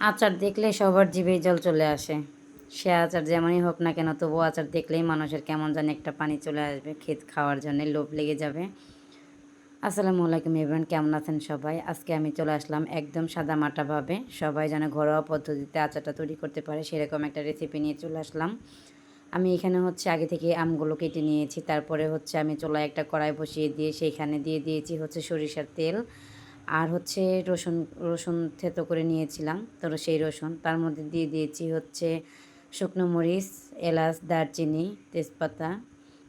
আচার দেখলে সবার জিভেই জল চলে আসে। সে আচার যেমনই হোক না কেন, তবুও আচার দেখলেই মানুষের কেমন জানি একটা পানি চলে আসবে, খাওয়ার জন্য লোভ লেগে যাবে। আসসালামু আলাইকুম এভরিওয়ান, কেমন আছেন সবাই? আজকে আমি চলে আসলাম একদম সাদামাটাভাবে সবাই যেন ঘরোয়া পদ্ধতিতে আচারটা তৈরি করতে পারে সেরকম একটা রেসিপি নিয়ে চলে আসলাম। আমি এখানে হচ্ছে আগে থেকে আমগুলো কেটে নিয়েছি, তারপরে হচ্ছে আমি চুলায় একটা কড়াই বসিয়ে দিয়ে সেইখানে দিয়ে দিয়েছি হচ্ছে সরিষার তেল, আর হচ্ছে রসুন রসুন থেতো করে নিয়েছিলাম, তো সেই রসুন তার মধ্যে দিয়ে দিয়েছি হচ্ছে শুকনো মরিচ, এলাচ, দারচিনি, তেজপাতা।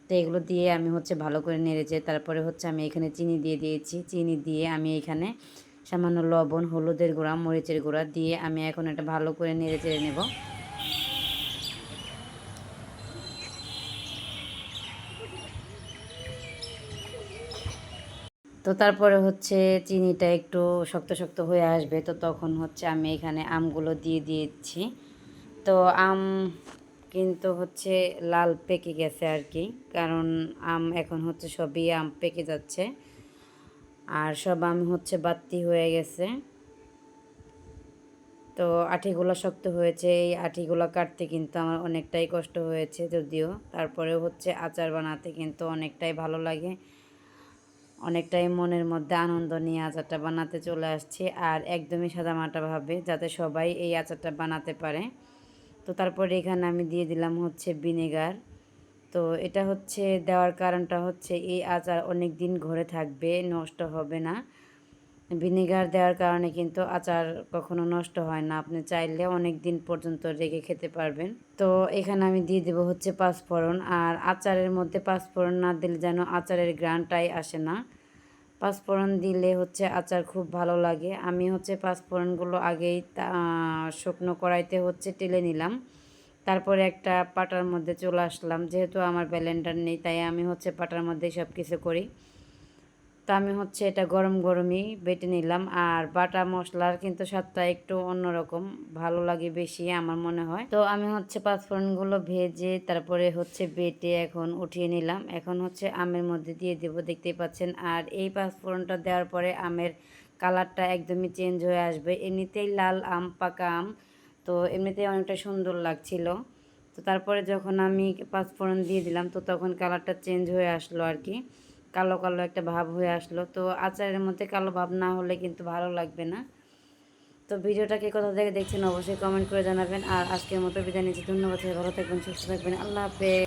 তো এগুলো দিয়ে আমি হচ্ছে ভালো করে নেড়েচে তারপরে হচ্ছে আমি এখানে চিনি দিয়ে দিয়েছি। চিনি দিয়ে আমি এখানে সামান্য লবণ, হলুদের গুঁড়া, মরিচের গুঁড়া দিয়ে আমি এখন এটা ভালো করে নেড়ে চেড়ে নেব। তো তারপরে হচ্ছে চিনিটা একটু শক্ত শক্ত হয়ে আসবে, তো তখন হচ্ছে আমি এখানে আমগুলো দিয়ে দিয়েছি। তো আম কিন্তু হচ্ছে লাল পেকে গেছে আর কি, কারণ আম এখন হচ্ছে সবই আম পেকে যাচ্ছে আর সব আম হচ্ছে বাত্তি হয়ে গেছে। তো আঠিগুলো শক্ত হয়েছে, এই আঠিগুলো কাটতে কিন্তু আমার অনেকটাই কষ্ট হয়েছে, যদিও তারপরেও হচ্ছে আচার বানাতে কিন্তু অনেকটাই ভালো লাগে, অনেকটাই মনের মধ্যে আনন্দ নিয়ে আচারটা বানাতে চলে আসছি, আর একদমই সাদামাটাভাবে যাতে সবাই এই আচারটা বানাতে পারে। তো তারপরে এখানে আমি দিয়ে দিলাম হচ্ছে ভিনেগার। তো এটা হচ্ছে দেওয়ার কারণটা হচ্ছে এই আচার অনেক দিন ঘরে থাকবে, নষ্ট হবে না। ভিনেগার দেওয়ার কারণে কিন্তু আচার কখনো নষ্ট হয় না, আপনি চাইলে অনেক দিন পর্যন্ত রেখে খেতে পারবেন। তো এখানে আমি দিয়ে দেবো হচ্ছে পাঁচফোড়ন, আর আচারের মধ্যে পাঁচফোড়ন না দিলে যেন আচারের গ্রানটাই আসে না। পাঁচফোড়ন দিলে হচ্ছে আচার খুব ভালো লাগে। আমি হচ্ছে পাঁচফোড়নগুলো আগেই শুকনো কড়াইতে হচ্ছে টেলে নিলাম, তারপরে একটা পাটার মধ্যে চলে আসলাম। যেহেতু আমার ব্লেন্ডার নেই তাই আমি হচ্ছে পাটার মধ্যে সব কিছু করি। তো আমি হচ্ছে এটা গরম গরমই বেটে নিলাম, আর বাটা মশলার কিন্তু স্বাদটা একটু অন্যরকম ভালো লাগে বেশি আমার মনে হয়। তো আমি হচ্ছে পাঁচফোড়নগুলো ভেজে তারপরে হচ্ছে বেটে এখন উঠিয়ে নিলাম। এখন হচ্ছে আমের মধ্যে দিয়ে দেব, দেখতেই পাচ্ছেন। আর এই পাঁচফোড়নটা দেওয়ার পরে আমের কালারটা একদমই চেঞ্জ হয়ে আসবে। এমনিতেই লাল আম, পাকা আম, তো এমনিতেই অনেকটা সুন্দর লাগছিল। তো তারপরে যখন আমি পাঁচফোড়ন দিয়ে দিলাম তো তখন কালারটা চেঞ্জ হয়ে আসলো আর কি, কালো কালো একটা ভাব হয়ে আসলো। তো আচারের মধ্যে কালো ভাব না হলে কিন্তু ভালো লাগবে না। তো ভিডিওটাকে কোথা থেকে দেখছেন অবশ্যই কমেন্ট করে জানাবেন। আর আজকের মতো বিদায় নিচ্ছি, ধন্যবাদ, ভালো থাকবেন, সুস্থ থাকবেন, আল্লাহ হাফেজ।